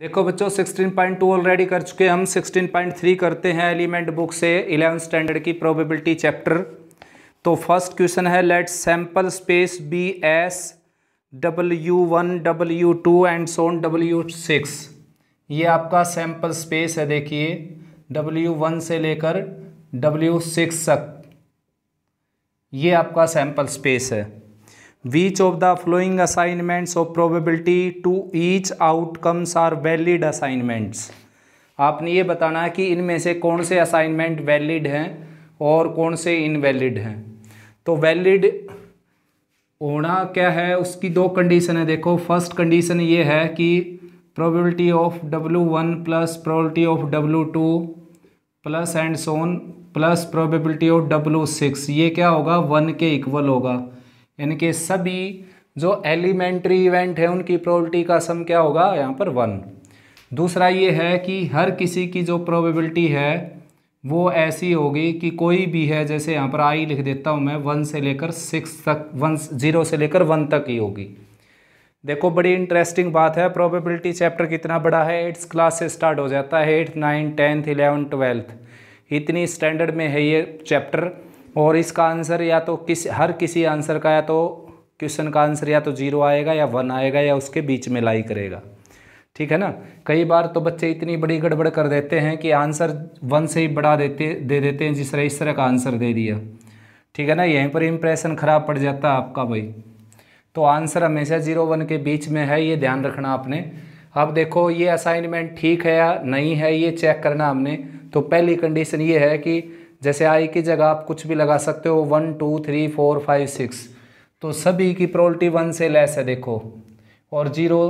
देखो बच्चों 16.2 ऑलरेडी कर चुके हैं हम। 16.3 करते हैं एलिमेंट बुक से 11th स्टैंडर्ड की प्रोबेबिलिटी चैप्टर। तो फर्स्ट क्वेश्चन है let sample space be S W1 W2 and so on W6। ये आपका सैंपल स्पेस है, देखिए W1 से लेकर W6 तक ये आपका सैंपल स्पेस है। Which of the following assignments of probability to each outcomes are valid assignments? आपने ये बताना है कि इनमें से कौन से असाइनमेंट वैलिड हैं और कौन से इनवैलिड हैं। तो वैलिड होना क्या है, उसकी दो कंडीशन है। देखो फर्स्ट कंडीशन ये है कि probability of W1 plus probability of W2 plus and Son plus probability of W6 ये क्या होगा, 1 के इक्वल होगा। यानी कि सभी जो एलिमेंट्री इवेंट है उनकी प्रोबेबिलिटी का सम क्या होगा, यहाँ पर 1। दूसरा ये है कि हर किसी की जो प्रोबेबिलिटी है वो ऐसी होगी कि कोई भी है, जैसे यहाँ पर आई लिख देता हूँ मैं, 1 से लेकर 6 तक, 0 से लेकर 1 तक ही होगी। देखो बड़ी इंटरेस्टिंग बात है, प्रोबेबिलिटी चैप्टर कितना बड़ा है, 8th क्लास से स्टार्ट हो जाता है, 8th 9th 10th 11th 12th इतनी स्टैंडर्ड में है ये चैप्टर। और इसका आंसर या तो हर किसी आंसर का या तो क्वेश्चन का आंसर या तो 0 आएगा या 1 आएगा या उसके बीच में लाई करेगा, ठीक है ना। कई बार तो बच्चे इतनी बड़ी गड़बड़ कर देते हैं कि आंसर 1 से ही बढ़ा दे देते हैं, इस तरह का आंसर दे दिया, ठीक है ना। यहीं पर इंप्रेशन ख़राब पड़ जाता है आपका भाई। तो आंसर हमेशा 0-1 के बीच में है, ये ध्यान रखना आपने। अब देखो ये असाइनमेंट ठीक है या नहीं है ये चेक करना हमने। तो पहली कंडीशन ये है कि जैसे आई की जगह आप कुछ भी लगा सकते हो, 1 2 3 4 5 6, तो सभी की प्रोबेबिलिटी 1 से लेस है देखो, और 0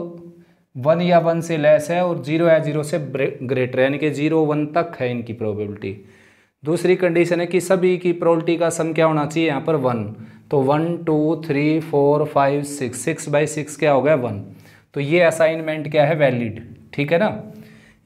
1 या 1 से लेस है, और 0 या 0 से ग्रेटर है, यानी कि 0-1 तक है इनकी प्रोबेबिलिटी। दूसरी कंडीशन है कि सभी की प्रोबेबिलिटी का सम क्या होना चाहिए, यहाँ पर 1। तो 1 2 3 4 5 6, 6/6 क्या हो गया, 1। तो ये असाइनमेंट क्या है, वैलिड, ठीक है ना।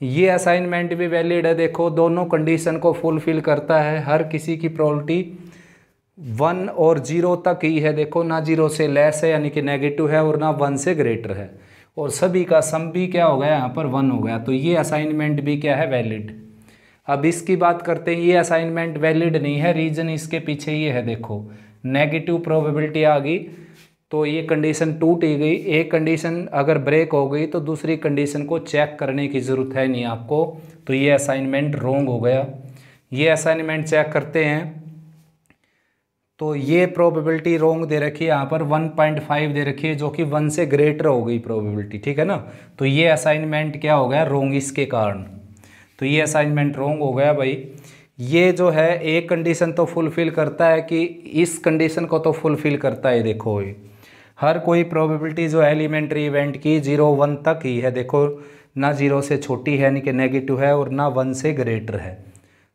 ये असाइनमेंट भी वैलिड है। देखो दोनों कंडीशन को फुलफिल करता है, हर किसी की प्रोबेबिलिटी 1 और 0 तक ही है। देखो ना 0 से लेस है यानी कि नेगेटिव है, और ना 1 से ग्रेटर है, और सभी का सम भी क्या हो गया, यहाँ पर 1 हो गया। तो ये असाइनमेंट भी क्या है, वैलिड। अब इसकी बात करते हैं, ये असाइनमेंट वैलिड नहीं है, रीज़न इसके पीछे ये है। देखो नेगेटिव प्रोबेबिलिटी आ गई तो ये कंडीशन टूट ही गई। एक कंडीशन अगर ब्रेक हो गई तो दूसरी कंडीशन को चेक करने की ज़रूरत है नहीं आपको, तो ये असाइनमेंट रॉन्ग हो गया। ये असाइनमेंट चेक करते हैं तो ये प्रोबेबिलिटी रॉन्ग दे रखी है, यहाँ पर 1.5 दे रखी है, जो कि 1 से ग्रेटर हो गई प्रोबेबिलिटी, ठीक है ना। तो ये असाइनमेंट क्या हो गया, रॉन्ग इसके कारण। तो ये असाइनमेंट रॉन्ग हो गया भाई। ये जो है एक कंडीशन तो फुलफ़िल करता है कि इस कंडीशन को तो फुलफ़िल करता है। देखो ये हर कोई प्रोबेबिलिटी जो एलिमेंट्री इवेंट की 0-1 तक ही है। देखो ना 0 से छोटी है यानी कि नेगेटिव है, और ना 1 से ग्रेटर है।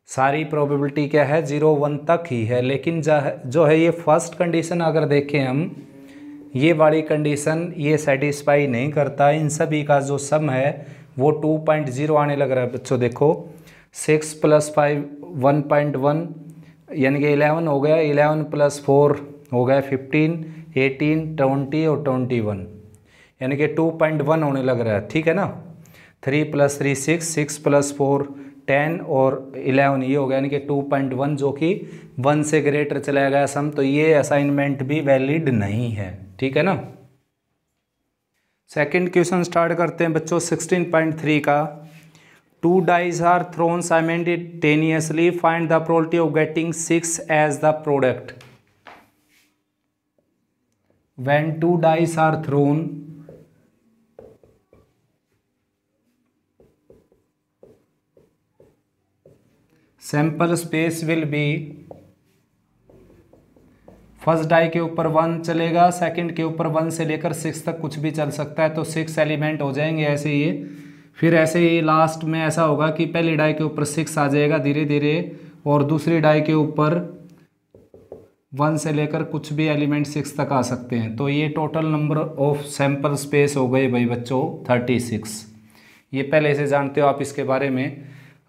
सारी प्रोबेबिलिटी क्या है, 0-1 तक ही है। लेकिन जो है ये फर्स्ट कंडीशन अगर देखें हम, ये वाली कंडीशन ये सेटिस्फाई नहीं करता। इन सभी का जो सम है वो 2.0 आने लग रहा है बच्चों। देखो 6 + 5 1.1 यानी कि 11 हो गया, 11 + 4 हो गया 15, 18 20 और 21, यानी कि 2.1 होने लग रहा है, ठीक है ना। 3 + 3 6, 6 + 4 10 और 11 ये हो गया, यानी कि 2.1, जो कि 1 से ग्रेटर चला गया सम। तो ये असाइनमेंट भी वैलिड नहीं है, ठीक है ना। सेकंड क्वेश्चन स्टार्ट करते हैं बच्चों 16.3 का। 2 dice are thrown simultaneously, find the probability of getting 6 as the product. When 2 dice are thrown, sample space will be, first die के ऊपर 1 चलेगा, सेकंड के ऊपर 1 से लेकर 6 तक कुछ भी चल सकता है, तो 6 एलिमेंट हो जाएंगे ऐसे ही। फिर ऐसे ही लास्ट में ऐसा होगा कि पहली डाई के ऊपर 6 आ जाएगा धीरे धीरे, और दूसरी डाई के ऊपर 1 से लेकर कुछ भी एलिमेंट 6 तक आ सकते हैं। तो ये total number of sample space हो गए भाई बच्चों 36। ये पहले से जानते हो आप इसके बारे में।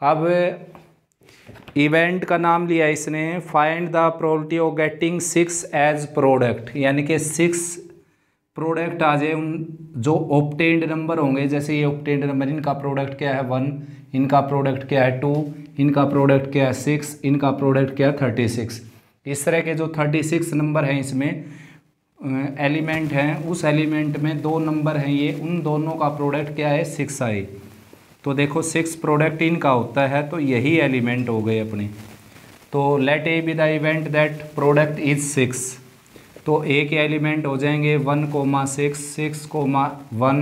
अब इवेंट का नाम लिया इसने, find the probability of getting 6 as product, यानी कि 6 प्रोडक्ट आ जाए उन जो ऑब्टेन्ड नंबर होंगे, जैसे ये ऑब्टेन्ड नंबर, इनका प्रोडक्ट क्या है 1, इनका प्रोडक्ट क्या है 2, इनका प्रोडक्ट क्या है 6, इनका प्रोडक्ट क्या है 36। इस तरह के जो 36 नंबर हैं इसमें एलिमेंट हैं, उस एलिमेंट में 2 नंबर हैं ये, उन दोनों का प्रोडक्ट क्या है 6 आए। तो देखो 6 प्रोडक्ट इनका होता है, तो यही एलिमेंट हो गए अपने। तो let A be the event that product is 6, तो ए के एलिमेंट हो जाएंगे 1,6, 6,1,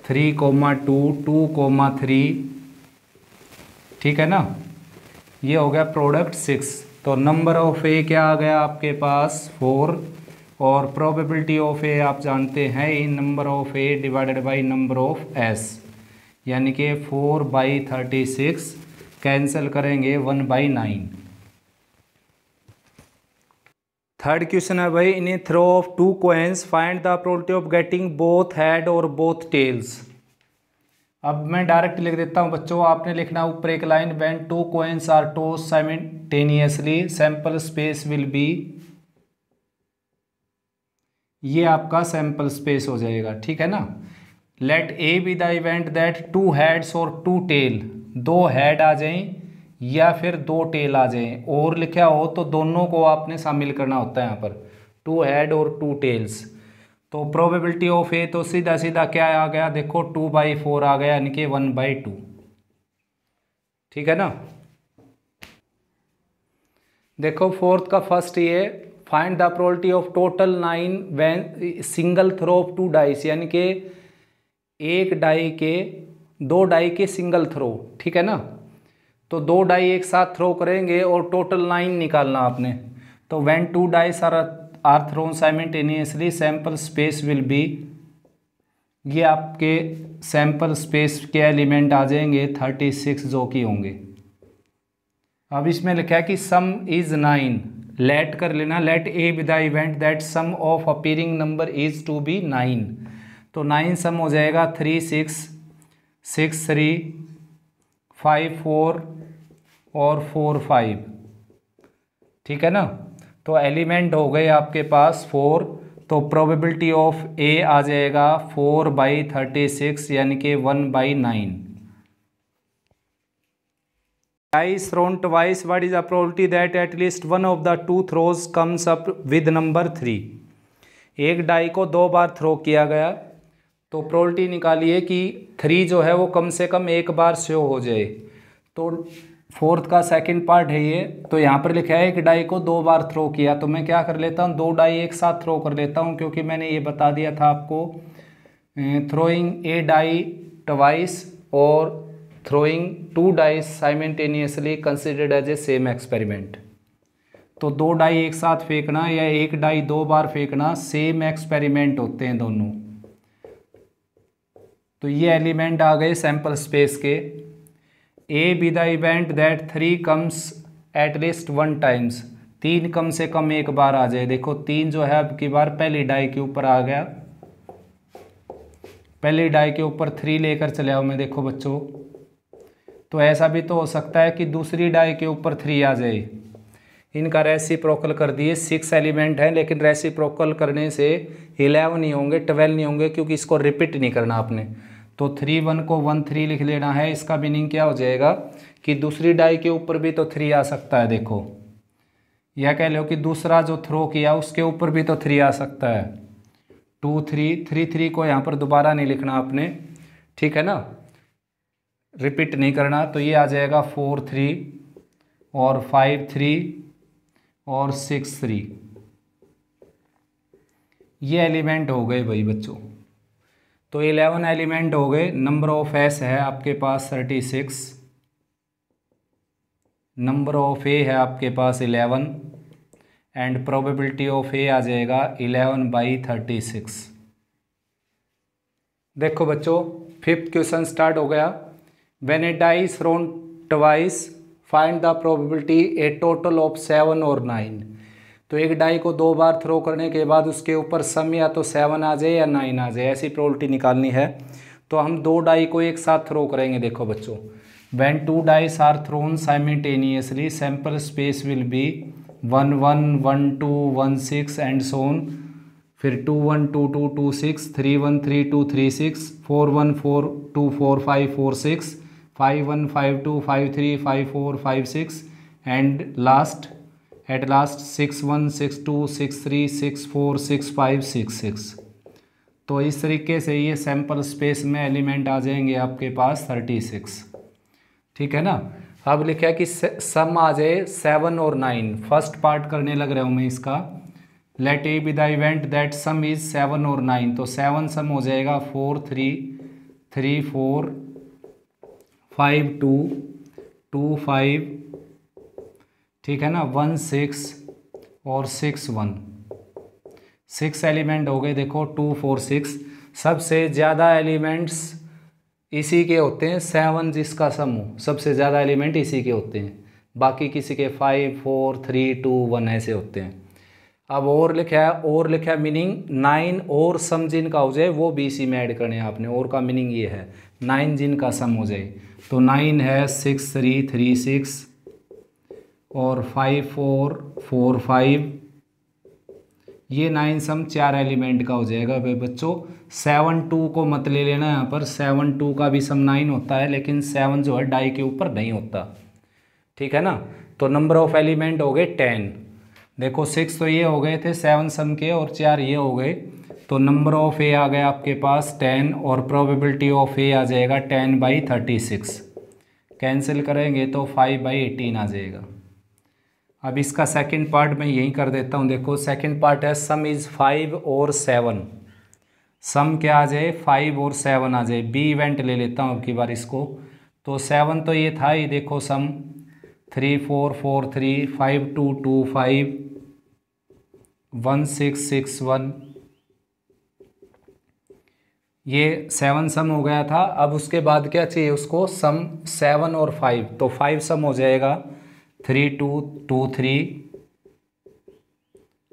3,2, 2,3, ठीक है ना। ये हो गया प्रोडक्ट 6। तो नंबर ऑफ ए क्या आ गया आपके पास 4, और प्रोबेबिलिटी ऑफ ए आप जानते हैं इन number of A divided by number of S, यानी कि 4/36 कैंसिल करेंगे 1/9। थर्ड क्वेश्चन है भाई, in a throw of 2 coins find the probability of getting both head और बोथ टेल्स। अब मैं डायरेक्ट लिख देता हूं बच्चों, आपने लिखना ऊपर एक लाइन, when 2 coins are tossed simultaneously sample space will be, ये आपका सैंपल स्पेस हो जाएगा, ठीक है ना। Let A be the event that 2 heads और 2 tail, 2 हेड आ जाएं या फिर 2 टेल आ जाएं, और लिखा हो तो दोनों को आपने शामिल करना होता है यहाँ पर, 2 हेड और 2 टेल्स। तो प्रोबेबिलिटी ऑफ ए तो सीधा सीधा क्या आ गया, देखो 2/4 आ गया, यानी कि 1/2, ठीक है ना। देखो फोर्थ का फर्स्ट ये, find the probability of total 9 when single throw of 2 dice, यानी कि एक डाई के 2 डाई के सिंगल थ्रो, ठीक है ना। तो 2 डाई एक साथ थ्रो करेंगे और टोटल 9 निकालना आपने। तो when 2 dice are thrown simultaneously sample space will be, ये आपके सैंपल स्पेस के एलिमेंट आ जाएंगे 36 जो कि होंगे। अब इसमें लिखा है कि सम इज 9, लेट कर लेना, let A be the event that sum of appearing number is to be 9, तो 9 सम हो जाएगा 3 6 6 3 5 4 और 4 5, ठीक है ना। तो एलिमेंट हो गए आपके पास 4, तो प्रोबेबिलिटी ऑफ ए आ जाएगा 4/36, यानी कि 1/9। Dice thrown twice, what is the probability that at least one of the 2 throws comes up with number 3? एक डाई को 2 बार थ्रो किया गया, तो प्रोबेबिलिटी निकालिए कि 3 जो है वो कम से कम एक बार शो हो जाए। तो फोर्थ का सेकंड पार्ट है ये, तो यहाँ पर लिखा है एक डाई को 2 बार थ्रो किया, तो मैं क्या कर लेता हूँ 2 डाई एक साथ थ्रो कर लेता हूँ, क्योंकि मैंने ये बता दिया था आपको थ्रोइंग ए डाई ट्वाइस और throwing 2 dice simultaneously considered as a same experiment। तो 2 डाई एक साथ फेंकना या एक डाई 2 बार फेंकना सेम एक्सपेरिमेंट होते हैं दोनों। तो ये एलिमेंट आ गए सैंपल स्पेस के। ए be the event that 3 comes at least 1 times, 3 कम से कम एक बार आ जाए। देखो 3 जो है अब की बार पहली डाई के ऊपर आ गया, पहली डाई के ऊपर 3 लेकर चले आओ मैं, देखो बच्चों। तो ऐसा भी तो हो सकता है कि दूसरी डाई के ऊपर 3 आ जाए। इनका रेसिप्रोकल कर दिए, 6 एलिमेंट हैं, लेकिन रेसिप्रोकल करने से 11 नहीं होंगे, 12 नहीं होंगे, क्योंकि इसको रिपीट नहीं करना आपने। तो 3 1 को 1 3 लिख लेना है। इसका मीनिंग क्या हो जाएगा कि दूसरी डाई के ऊपर भी तो 3 आ सकता है। देखो यह कह लो कि दूसरा जो थ्रो किया उसके ऊपर भी तो 3 आ सकता है। 2 3 3 3 को यहाँ पर दोबारा नहीं लिखना आपने, ठीक है ना, रिपीट नहीं करना। तो ये आ जाएगा 4 3 और 5 3 और 6 3, ये एलिमेंट हो गए भाई बच्चों। तो 11 एलिमेंट हो गए। नंबर ऑफ एस है आपके पास 36, नंबर ऑफ ए है आपके पास 11, एंड प्रोबेबिलिटी ऑफ ए आ जाएगा 11/36। देखो बच्चों फिफ्थ क्वेश्चन स्टार्ट हो गया। When a die is thrown twice, find the probability a total of 7 और 9। तो एक डाई को 2 बार थ्रो करने के बाद उसके ऊपर सम या तो 7 आ जाए या 9 आ जाए, ऐसी प्रोबेबिलिटी निकालनी है। तो हम 2 डाई को एक साथ थ्रो करेंगे। देखो बच्चों, when 2 dice are thrown simultaneously, sample space will be 1 1 1 2 1 6 and so on। फिर 2 1 2 2 2 6, 3 1 3 2 3 6, 4 1 4 2 4 5 4 6, 5 1 5 2 5 3 5 4 5 6 एंड लास्ट एट लास्ट 6 1 6 2 6 3 6 4 6 5 6 6। तो इस तरीके से ये सैंपल स्पेस में एलिमेंट आ जाएंगे आपके पास 36। ठीक है ना। अब लिखा है कि सम आ जाए 7 और 9। फर्स्ट पार्ट करने लग रहा हूँ मैं इसका। Let A be the event that sum is 7 और 9। तो 7 सम हो जाएगा 4 3 3 4 5 2 2 5, ठीक है ना, 1 6 और 6 1। 6 एलिमेंट हो गए देखो, 2 4 6। सबसे ज़्यादा एलिमेंट्स इसी के होते हैं, 7 जिसका सम हो सबसे ज़्यादा एलिमेंट इसी के होते हैं। बाकी किसी के 5 4 3 2 1 ऐसे होते हैं। अब और लिखा है, और लिखा है मीनिंग 9 और सम जिनका हो जाए वो भी इसी में ऐड करने हैं आपने। और का मीनिंग ये है 9 जिनका सम हो जाए। तो 9 है 6 3 3 6 और 5 4 4 5। ये 9 सम 4 एलिमेंट का हो जाएगा भाई बच्चों। 7 2 को मत ले लेना यहाँ पर। 7 2 का भी सम 9 होता है, लेकिन 7 जो है डाई के ऊपर नहीं होता। ठीक है ना। तो नंबर ऑफ एलिमेंट हो गए 10। देखो 6 तो ये हो गए थे 7 सम के और 4 ये हो गए। तो नंबर ऑफ ए आ गया आपके पास 10 और प्रोबेबिलिटी ऑफ ए आ जाएगा 10/36। कैंसिल करेंगे तो 5/18 आ जाएगा। अब इसका सेकंड पार्ट मैं यहीं कर देता हूँ। देखो सेकंड पार्ट है सम इज़ 5 और 7। सम क्या आ जाए 5 और 7 आ जाए। बी इवेंट ले लेता हूँ अब की बार इसको। तो 7 तो ये था ही, देखो सम 3 4 4 3 5 2 2 5 1 6 6 1। ये 7 सम हो गया था। अब उसके बाद क्या चाहिए उसको, सम 7 और 5। तो 5 सम हो जाएगा 3 2 2 3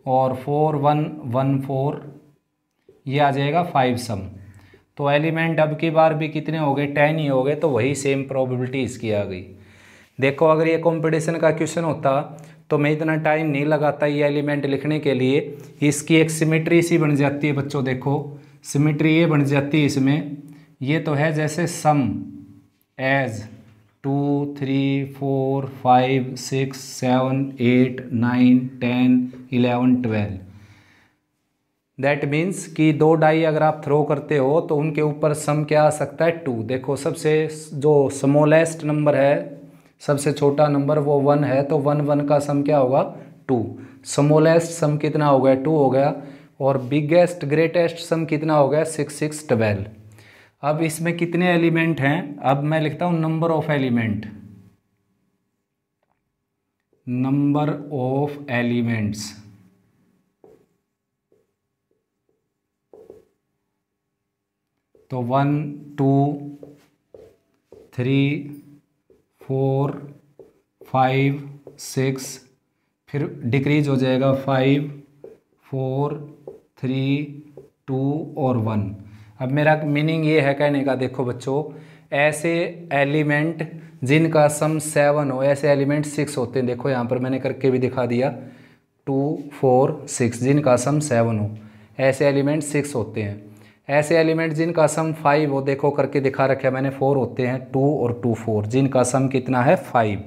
और 4 1 1 4। ये आ जाएगा 5 सम। तो एलिमेंट अब की बार भी कितने हो गए, 10 ही हो गए। तो वही सेम प्रोबेबिलिटी इसकी आ गई। देखो अगर ये कंपटीशन का क्वेश्चन होता तो मैं इतना टाइम नहीं लगाता ये एलिमेंट लिखने के लिए। इसकी एक सिमेट्री सी बन जाती है बच्चों। देखो सिमेट्री ये बन जाती है इसमें। ये तो है जैसे सम एज 2 3 4 5 6 7 8 9 10 11 12। दैट मीन्स कि 2 डाई अगर आप थ्रो करते हो तो उनके ऊपर सम क्या आ सकता है 2। देखो सबसे जो स्मॉलेस्ट नंबर है, सबसे छोटा नंबर वो 1 है। तो 1 1 का सम क्या होगा 2। स्मॉलेस्ट सम कितना हो गया 2 हो गया। और बिगेस्ट ग्रेटेस्ट सम कितना हो गया 6 6 12। अब इसमें कितने एलिमेंट हैं, अब मैं लिखता हूँ number of element. Number of elements तो 1 2 3 4 5 6, फिर डिक्रीज हो जाएगा 5 4 3 2 और 1। अब मेरा मीनिंग ये है कहने का, देखो बच्चों ऐसे एलिमेंट जिनका सम 7 हो, ऐसे एलिमेंट 6 होते हैं। देखो यहाँ पर मैंने करके भी दिखा दिया 2 4 6 जिनका सम 7 हो, ऐसे एलिमेंट 6 होते हैं। ऐसे एलिमेंट जिनका सम 5 हो, देखो करके दिखा रखा है मैंने 4 होते हैं 2 और 2 4 जिनका सम कितना है 5।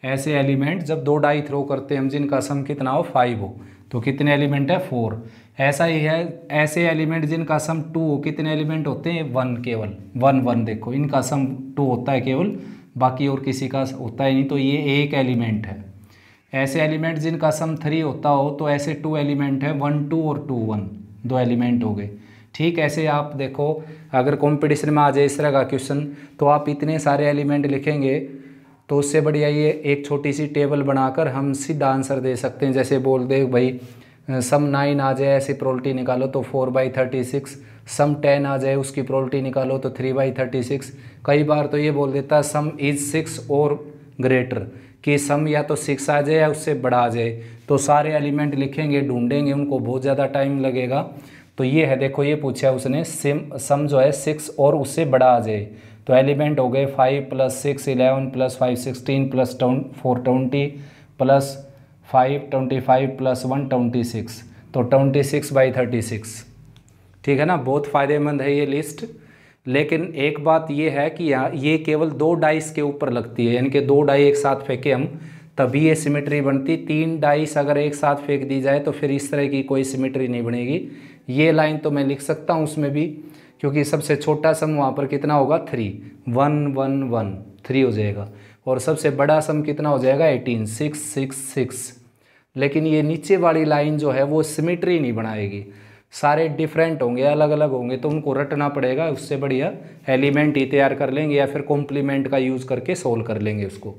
ऐसे एलिमेंट जब 2 डाई थ्रो करते हैं हम जिनका सम कितना हो 5 हो, तो कितने एलिमेंट है 4। ऐसा ही है ऐसे एलिमेंट जिनका सम 2 हो, कितने एलिमेंट होते हैं 1, केवल 1 1। देखो इनका सम 2 होता है केवल, बाकी और किसी का होता ही नहीं। तो ये एक एलिमेंट है। ऐसे एलिमेंट जिनका सम 3 होता हो तो ऐसे 2 एलिमेंट है 1 2 और 2 1, 2 एलिमेंट हो गए। ठीक ऐसे आप देखो अगर कंपटीशन में आ जाए इस तरह का क्वेश्चन तो आप इतने सारे एलिमेंट लिखेंगे तो उससे बढ़िया ये एक छोटी सी टेबल बनाकर हम सीधा आंसर दे सकते हैं। जैसे बोल दे भाई सम 9 आ जाए ऐसी प्रोबेबिलिटी निकालो तो 4/36। सम 10 आ जाए उसकी प्रोबेबिलिटी निकालो तो 3/36। कई बार तो ये बोल देता है सम इज 6 और ग्रेटर, कि सम या तो 6 आ जाए या उससे बड़ा आ जाए। तो सारे एलिमेंट लिखेंगे, ढूंढेंगे, उनको बहुत ज़्यादा टाइम लगेगा। तो ये है, देखो ये पूछा है उसने सम जो है 6 और उससे बड़ा आ जाए। तो एलिमेंट हो गए 5 + 6 11 + 5 16 + 4 20 + 5 25 + 1 26। तो 26/36। ठीक है ना, बहुत फ़ायदेमंद है ये लिस्ट। लेकिन एक बात ये है कि यहाँ ये केवल 2 डाइस के ऊपर लगती है, यानी कि 2 डाई एक साथ फेंके हम तभी ये सिमेट्री बनती। 3 डाइस अगर एक साथ फेंक दी जाए तो फिर इस तरह की कोई सिमेट्री नहीं बनेगी। ये लाइन तो मैं लिख सकता हूँ उसमें भी, क्योंकि सबसे छोटा सम वहाँ पर कितना होगा 3, 1 1 1 3 हो जाएगा, और सबसे बड़ा सम कितना हो जाएगा 18, 6 6 6। लेकिन ये नीचे वाली लाइन जो है वो सिमेट्री नहीं बनाएगी, सारे डिफरेंट होंगे, अलग अलग होंगे, तो उनको रटना पड़ेगा। उससे बढ़िया एलिमेंट ही तैयार कर लेंगे या फिर कॉम्प्लीमेंट का यूज़ करके सोल्व कर लेंगे उसको।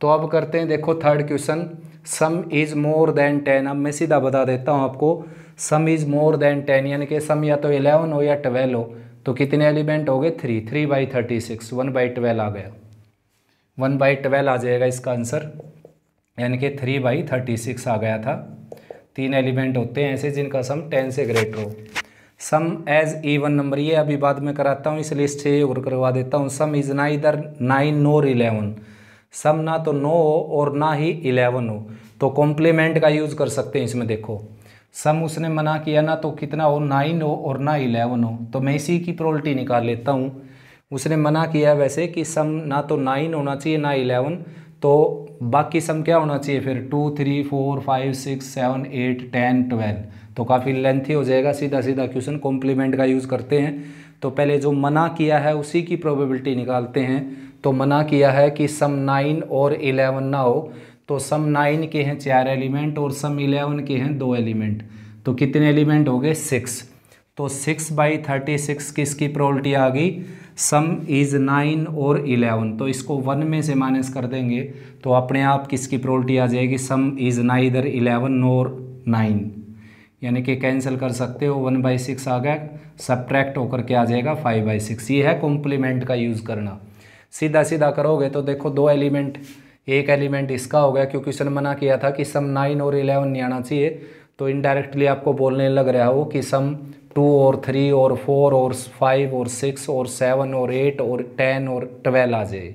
तो अब करते हैं, देखो third question, some is more than 10। अब मैं सीधा बता देता हूँ आपको, सम इज़ मोर देन 10 यानी कि सम या तो 11 हो या 12 हो, तो कितने एलिमेंट हो गए 3, 3/36, 1/12 आ गया, 1/12 आ जाएगा इसका आंसर, यानी कि 3/36 आ गया था। 3 एलिमेंट होते हैं ऐसे जिनका सम 10 से ग्रेटर हो। सम एज इवन नंबर, ये अभी बाद में कराता हूँ, इस लिस्ट से और करवा देता हूँ। सम इज़ नाइदर 9 नोर 11, सम ना तो 9 हो और ना ही 11 हो, तो कॉम्प्लीमेंट का यूज़ कर सकते हैं इसमें। देखो सम उसने मना किया ना, तो कितना हो 9 हो और ना 11 हो, तो मैं इसी की प्रोबेबिलिटी निकाल लेता हूँ। उसने मना किया वैसे कि सम ना तो 9 होना चाहिए ना 11, तो बाकी सम क्या होना चाहिए फिर 2 3 4 5 6 7 8 10 12, तो काफ़ी लेंथी हो जाएगा। सीधा सीधा क्वेश्चन कॉम्प्लीमेंट का यूज़ करते हैं। तो पहले जो मना किया है उसी की प्रोबेबिलिटी निकालते हैं। तो मना किया है कि सम 9 और 11 ना हो, तो सम 9 के हैं 4 एलिमेंट और सम 11 के हैं 2 एलिमेंट, तो कितने एलिमेंट हो गए 6। तो 6/36 किसकी प्रोबेबिलिटी आ गई, सम इज़ 9 और 11, तो इसको 1 में से माइनस कर देंगे तो अपने आप किसकी प्रोबेबिलिटी आ जाएगी, सम इज़ नाइदर 11 नोर 9, यानी कि कैंसिल कर सकते हो, 1/6 आ गया, सब्ट्रैक्ट होकर के आ जाएगा 5/6। ये है कॉम्प्लीमेंट का यूज़ करना। सीधा सीधा करोगे तो देखो 2 एलिमेंट, एक एलिमेंट इसका हो गया, क्योंकि उसने मना किया था कि सम 9 और 11 नहीं आना चाहिए, तो इनडायरेक्टली आपको बोलने लग रहा हो कि सम 2 और 3 और 4 और 5 और 6 और 7 और 8 और 10 और 12 आ जाए।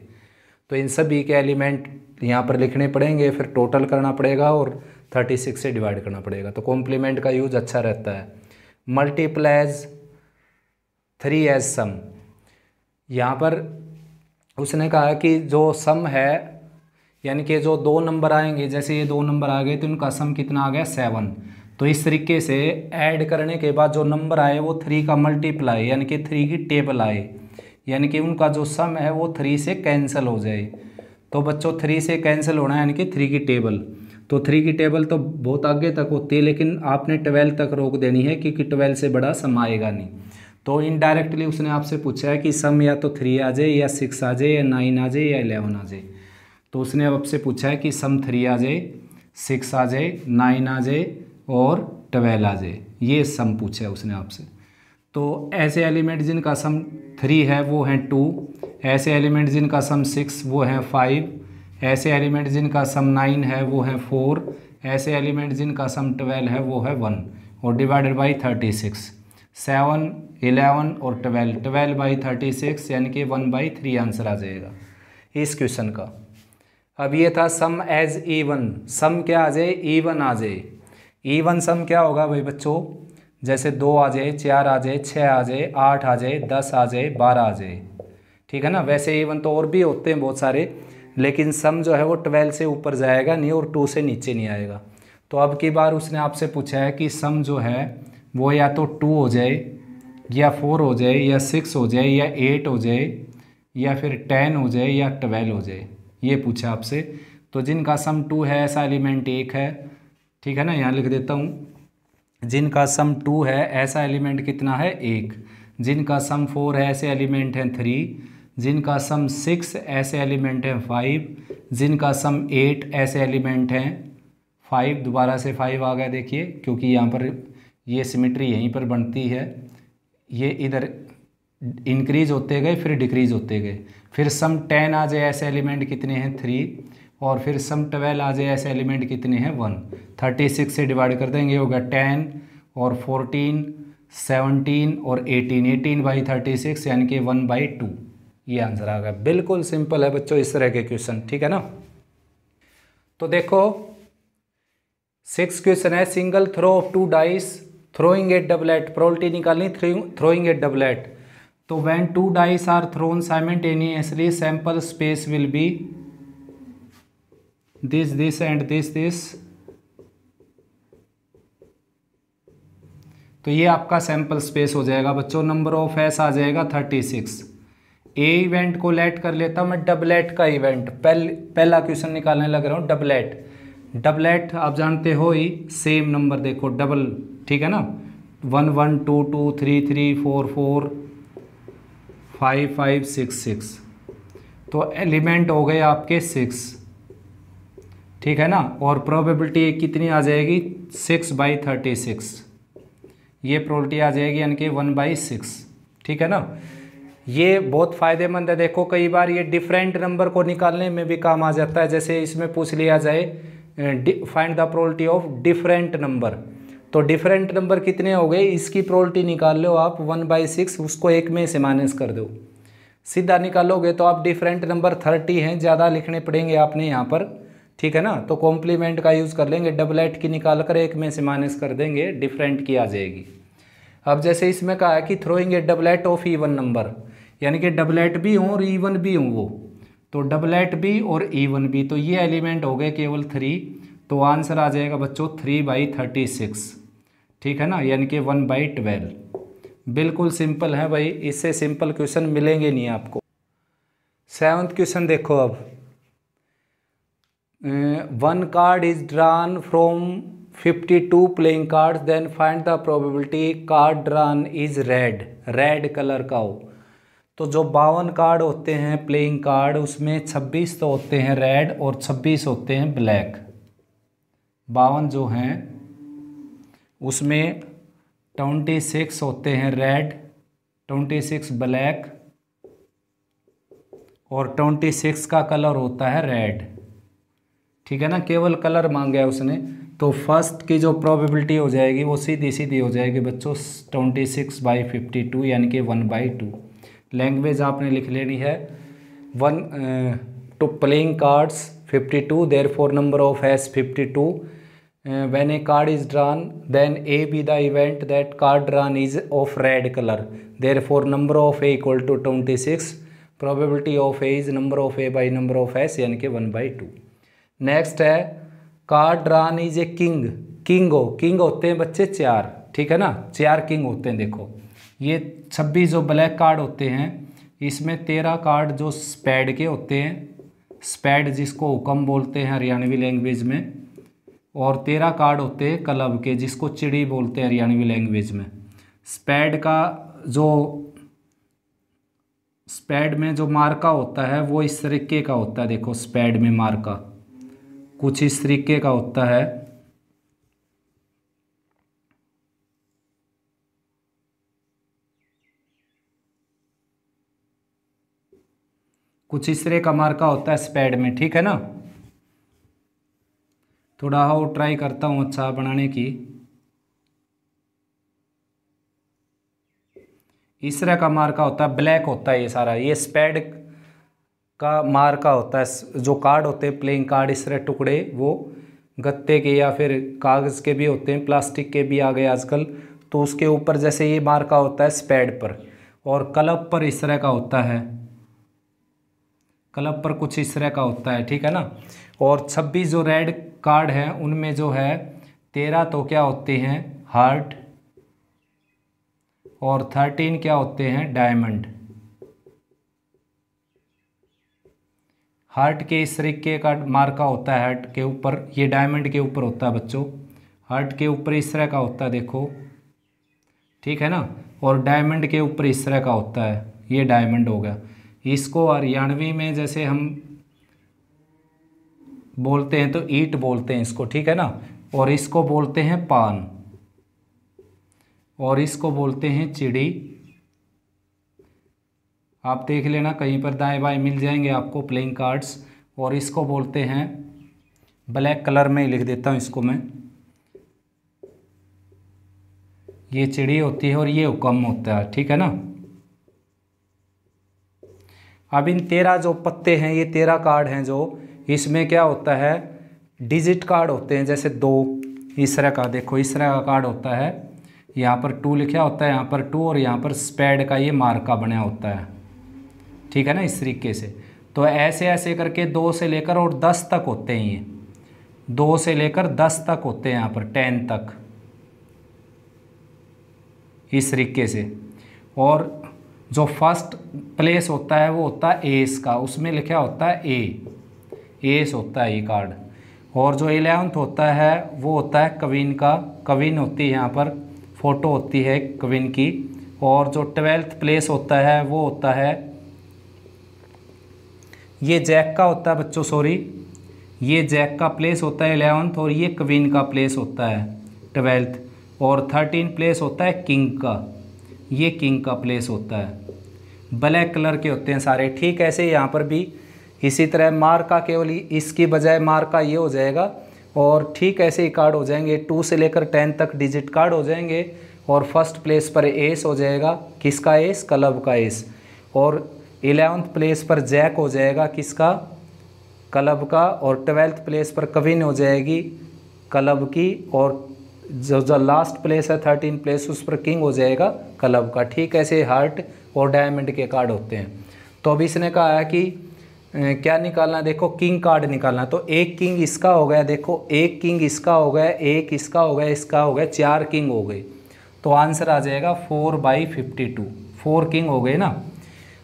तो इन सभी के एलिमेंट यहाँ पर लिखने पड़ेंगे, फिर टोटल करना पड़ेगा और 36 से डिवाइड करना पड़ेगा। तो कॉम्प्लीमेंट का यूज अच्छा रहता है। मल्टीप्लाइज 3 एज सम, यहाँ पर उसने कहा कि जो सम है, यानी कि जो 2 नंबर आएंगे, जैसे ये 2 नंबर आ गए तो इनका सम कितना आ गया 7। तो इस तरीके से ऐड करने के बाद जो नंबर आए वो 3 का मल्टीप्लाई यानी कि 3 की टेबल आए, यानी कि उनका जो सम है वो 3 से कैंसिल हो जाए। तो बच्चों 3 से कैंसिल होना है, यानी कि 3 की टेबल, तो 3 की टेबल तो बहुत आगे तक होती है, लेकिन आपने 12 तक रोक देनी है, क्योंकि 12 से बड़ा सम आएगा नहीं। तो इनडायरेक्टली उसने आपसे पूछा है कि सम या तो 3 आ जाए या 6 आ जाए या 9 आ जाए या 11 आ जाए। तो उसने अब आपसे पूछा है कि सम 3 आ जाए, 6 आ जाए, 9 आ जाए और 12 आ जाए, ये सम पूछा है उसने आपसे। तो ऐसे एलिमेंट जिनका सम 3 है वो हैं 2, ऐसे एलिमेंट जिनका सम 6 वो हैं 5, ऐसे एलिमेंट जिनका सम 9 है वो हैं 4, ऐसे एलिमेंट जिनका सम 12 है वो है 1, और डिवाइडेड बाई 36, 7 11 और 12, 12/36 यानी कि 1/3 आंसर आ जाएगा इस क्वेश्चन का। अब ये था सम एज इवन, सम क्या आ जाए, इवन आ जाए। इवन सम क्या होगा भाई बच्चों, जैसे 2 आ जाए, 4 आ जाए, 6 आ जाए, 8 आ जाए, 10 आ जाए, 12 आ जाए, ठीक है ना। वैसे इवन तो और भी होते हैं बहुत सारे, लेकिन सम जो है वो 12 से ऊपर जाएगा नहीं और 2 से नीचे नहीं आएगा। तो अब की बार उसने आपसे पूछा है कि सम जो है वो या तो 2 हो जाए या 4 हो जाए या 6 हो जाए या 8 हो जाए या फिर 10 हो जाए या 12 हो जाए, ये पूछा आपसे। तो जिनका सम 2 है ऐसा एलिमेंट 1 है, ठीक है ना, यहाँ लिख देता हूँ। जिनका सम 2 है ऐसा एलिमेंट कितना है 1, जिनका सम 4 है ऐसे एलिमेंट हैं 3, जिनका सम 6 ऐसे एलिमेंट हैं 5, जिनका सम 8 ऐसे एलिमेंट हैं 5, दोबारा से 5 आ गया देखिए, क्योंकि यहाँ पर ये सिमेट्री यहीं पर बनती है, ये इधर इंक्रीज होते गए फिर डिक्रीज होते गए। फिर सम 10 आ जाए ऐसे एलिमेंट कितने हैं 3, और फिर सम 12 आ जाए ऐसे एलिमेंट कितने हैं 1। 36 से डिवाइड कर देंगे होगा 10 और 14 17 और 18, 18/36 यानी कि 1/2, ये आंसर आ गया। बिल्कुल सिंपल है बच्चों इस तरह के क्वेश्चन, ठीक है ना। तो देखो सिक्स क्वेश्चन है, single throw of two dice throwing a doublet, probability निकालनी थ्रोइंग ए डबलेट। तो when two dice are thrown simultaneously sample space will be this and this. तो ये आपका सैंपल स्पेस हो जाएगा बच्चों। नंबर ऑफ एस आ जाएगा 36। ए इवेंट को लेट कर लेता हूँ मैं, डबलेट का इवेंट पहला क्वेश्चन निकालने लग रहा हूँ। डबलेट आप जानते हो ही, सेम नंबर देखो डबल, ठीक है ना, 1 1 2 2 3 3 4 4 5 5 6 6। तो एलिमेंट हो गए आपके 6, ठीक है ना। और प्रोबेबिलिटी कितनी आ जाएगी, 6/36। ये प्रोबेबिलिटी आ जाएगी यानी कि 1/6, ठीक है ना। ये बहुत फ़ायदेमंद है। देखो कई बार ये डिफरेंट नंबर को निकालने में भी काम आ जाता है। जैसे इसमें पूछ लिया जाए find the probability of different number, तो डिफरेंट नंबर कितने हो गए, इसकी प्रोबेबिलिटी निकाल लो आप 1/6, उसको एक में से माइनस कर दो, सीधा निकालोगे तो आप डिफरेंट नंबर 30 हैं, ज़्यादा लिखने पड़ेंगे आपने यहाँ पर, ठीक है ना। तो कॉम्प्लीमेंट का यूज़ कर लेंगे, डबलेट की निकाल कर एक में से माइनस कर देंगे, डिफरेंट की आ जाएगी। अब जैसे इसमें कहा है कि throwing a doublet of even number, यानी कि डबलेट भी हों और इवन भी हों वो, तो डबलेट भी और इवन भी, तो ये एलिमेंट हो गए केवल 3। तो आंसर आ जाएगा बच्चों 3/36, ठीक है ना, यानी कि 1/12। बिल्कुल सिंपल है भाई, इससे सिंपल क्वेश्चन मिलेंगे नहीं आपको। 7th क्वेश्चन देखो अब, 1 card is drawn from 52 playing card, then find the probability card drawn is red colour का हो। तो जो 52 कार्ड होते हैं प्लेइंग कार्ड, उसमें 26 तो होते हैं रेड और 26 होते हैं ब्लैक। 52 जो हैं उसमें 26 होते हैं रेड, 26 ब्लैक और 26 का कलर होता है रेड, ठीक है ना। केवल कलर मांगा है उसने, तो फर्स्ट की जो प्रोबेबिलिटी हो जाएगी वो सीधी हो जाएगी बच्चों 26/52, यानी कि 1/2। लैंग्वेज आपने लिख लेनी है, 1 to playing cards 52, therefore number of S 52। When a card is drawn then A be the event that card drawn is of red colour, therefore number of A equal to 26, probability of A is number of A by number of S, यानी कि 1/2। Next है card drawn is a king होते हैं बच्चे 4, ठीक है ना, 4 king होते हैं। देखो ये 26 जो ब्लैक कार्ड होते हैं, इसमें 13 कार्ड जो स्पैड के होते हैं, स्पैड जिसको हुक्म बोलते हैं हरियाणवी लैंग्वेज में, और 13 कार्ड होते हैं क्लब के जिसको चिड़ी बोलते हैं हरियाणवी लैंग्वेज में। स्पैड में जो मार्का होता है वो इस तरीके का होता है। देखो स्पैड में मार्का कुछ इस तरीके का होता है, कुछ इस तरह का मार्का होता है स्पैड में, ठीक है ना। थोड़ा हाउ ट्राई करता हूँ अच्छा बनाने की। इस तरह का मार्का होता है, ब्लैक होता है ये सारा, ये स्पैड का मार्का होता है। जो कार्ड होते हैं प्लेइंग कार्ड, इस तरह टुकड़े, वो गत्ते के या फिर कागज़ के भी होते हैं, प्लास्टिक के भी आ गए आजकल। तो उसके ऊपर जैसे ये मार्का होता है स्पैड पर, और क्लब पर इस तरह का होता है, क्लब पर कुछ इस तरह का होता है, ठीक है ना। और 26 जो रेड कार्ड हैं उनमें जो है 13 तो क्या होते हैं हार्ट, और 13 क्या होते हैं डायमंड। हार्ट के इस तरीके का मार्का होता है हार्ट के ऊपर, ये डायमंड के ऊपर होता है बच्चों, हार्ट के ऊपर इस तरह का होता है देखो, ठीक है ना। और डायमंड के ऊपर इस तरह का होता है, ये डायमंड हो गया। इसको हरियाणवी में जैसे हम बोलते हैं तो ईट बोलते हैं इसको, ठीक है ना। और इसको बोलते हैं पान, और इसको बोलते हैं चिड़ी। आप देख लेना कहीं पर दाएं बाएं मिल जाएंगे आपको प्लेइंग कार्ड्स। और इसको बोलते हैं, ब्लैक कलर में ही लिख देता हूँ इसको मैं, ये चिड़ी होती है और ये हुक्म होता है, ठीक है ना। अब इन 13 जो पत्ते हैं, ये 13 कार्ड हैं जो, इसमें क्या होता है डिजिट कार्ड होते हैं, जैसे 2, इस तरह का देखो, इस तरह का कार्ड होता है। यहाँ पर 2 लिखा होता है, यहाँ पर 2 और यहाँ पर स्पेड का ये मार्का बना होता है, ठीक है ना, इस तरीके से। तो ऐसे ऐसे करके 2 से लेकर और 10 तक होते हैं, ये 2 से लेकर 10 तक होते हैं, यहाँ पर 10 तक, इस तरीके से। और जो फर्स्ट प्लेस होता है वो होता है एस का, उसमें लिखा होता है एस होता है ये कार्ड। और जो 11th होता है वो होता है क्वीन का, क्वीन होती है, यहाँ पर फोटो होती है क्वीन की। और जो 12th प्लेस होता है वो होता है, ये जैक का होता है बच्चों, सॉरी, ये जैक का प्लेस होता है 11th, और ये क्वीन का प्लेस होता है 12th। और 13 प्लेस होता है किंग का, ये किंग का प्लेस होता है। ब्लैक कलर के होते हैं सारे, ठीक ऐसे यहाँ पर भी इसी तरह मार्का, केवल इसकी बजाय मार्का ये हो जाएगा। और ठीक ऐसे ही कार्ड हो जाएंगे, 2 से लेकर 10 तक डिजिट कार्ड हो जाएंगे। और फर्स्ट प्लेस पर एस हो जाएगा, किसका एस, क्लब का एस। और 11th प्लेस पर जैक हो जाएगा, किसका, क्लब का। और 12th प्लेस पर क्वीन हो जाएगी, क्लब की। और जो लास्ट प्लेस है 13 प्लेस, उस पर किंग हो जाएगा, क्लब का। ठीक ऐसे हार्ट और डायमंड के कार्ड होते हैं। तो अब इसने कहा है कि क्या निकालना, देखो किंग कार्ड निकालना। तो एक किंग इसका हो गया, देखो एक किंग इसका हो गया, एक इसका हो गया, इसका हो गया, 4 किंग हो गए। तो आंसर आ जाएगा 4/52, 4 किंग हो गए ना।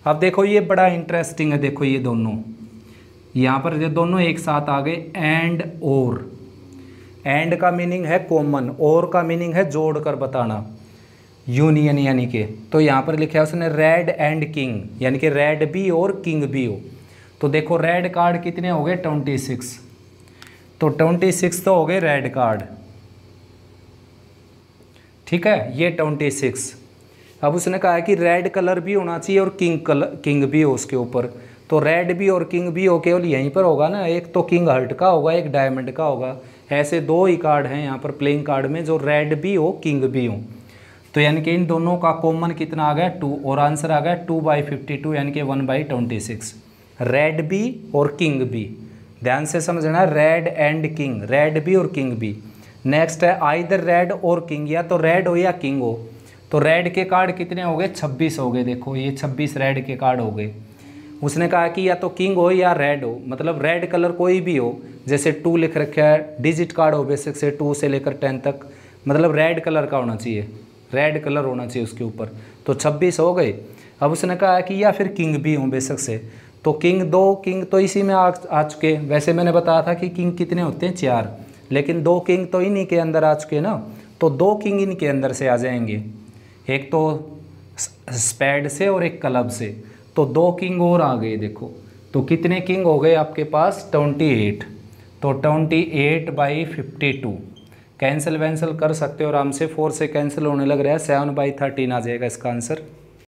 अब देखो ये बड़ा इंटरेस्टिंग है, देखो ये दोनों यहाँ पर, ये दोनों एक साथ आ गए। एंड और, एंड का मीनिंग है कॉमन, और का मीनिंग है जोड़कर बताना, यूनियन यानी कि। तो यहाँ पर लिखा है उसने रेड एंड किंग, यानी कि रेड भी और किंग भी हो। तो देखो रेड कार्ड कितने हो गए, 26। तो 26 तो हो गए रेड कार्ड, ठीक है, ये 26। अब उसने कहा है कि रेड कलर भी होना चाहिए और किंग भी हो उसके ऊपर। तो रेड भी और किंग भी हो, केवल यहीं पर होगा ना, एक तो किंग हर्ट का होगा, एक डायमंड का होगा। ऐसे 2 ही कार्ड हैं यहाँ पर प्लेइंग कार्ड में, जो रेड भी हो किंग भी हो। तो यानी कि इन दोनों का कॉमन कितना आ गया, 2। और आंसर आ गया 2/52, यानी कि 1/26। रेड भी और किंग भी, ध्यान से समझना, रेड एंड किंग, रेड भी और किंग भी। नेक्स्ट है आइदर रेड और किंग, या तो रेड हो या किंग हो। तो रेड के कार्ड कितने हो गए, 26 हो गए। देखो ये 26 रेड के कार्ड हो गए। उसने कहा कि या तो किंग हो या रेड हो, मतलब रेड कलर कोई भी हो, जैसे 2 लिख रखा है, डिजिट कार्ड हो बेसिक से 2 से लेकर 10 तक, मतलब रेड कलर का होना चाहिए, रेड कलर होना चाहिए उसके ऊपर। तो 26 हो गए। अब उसने कहा कि या फिर किंग भी हो बेशक से। तो किंग, 2 किंग तो इसी में आ चुके। वैसे मैंने बताया था कि किंग कितने होते हैं, 4, लेकिन 2 किंग तो इन्हीं के अंदर आ चुके ना। तो 2 किंग इनके अंदर से आ जाएंगे, एक तो स्पेड से और एक क्लब से। तो 2 किंग और आ गए। देखो तो कितने किंग हो गए आपके पास, 28। तो 28/52 कैंसिल वैंसिल कर सकते हो आराम से, 4 से कैंसिल होने लग रहा है, 7/13 आ जाएगा इसका आंसर।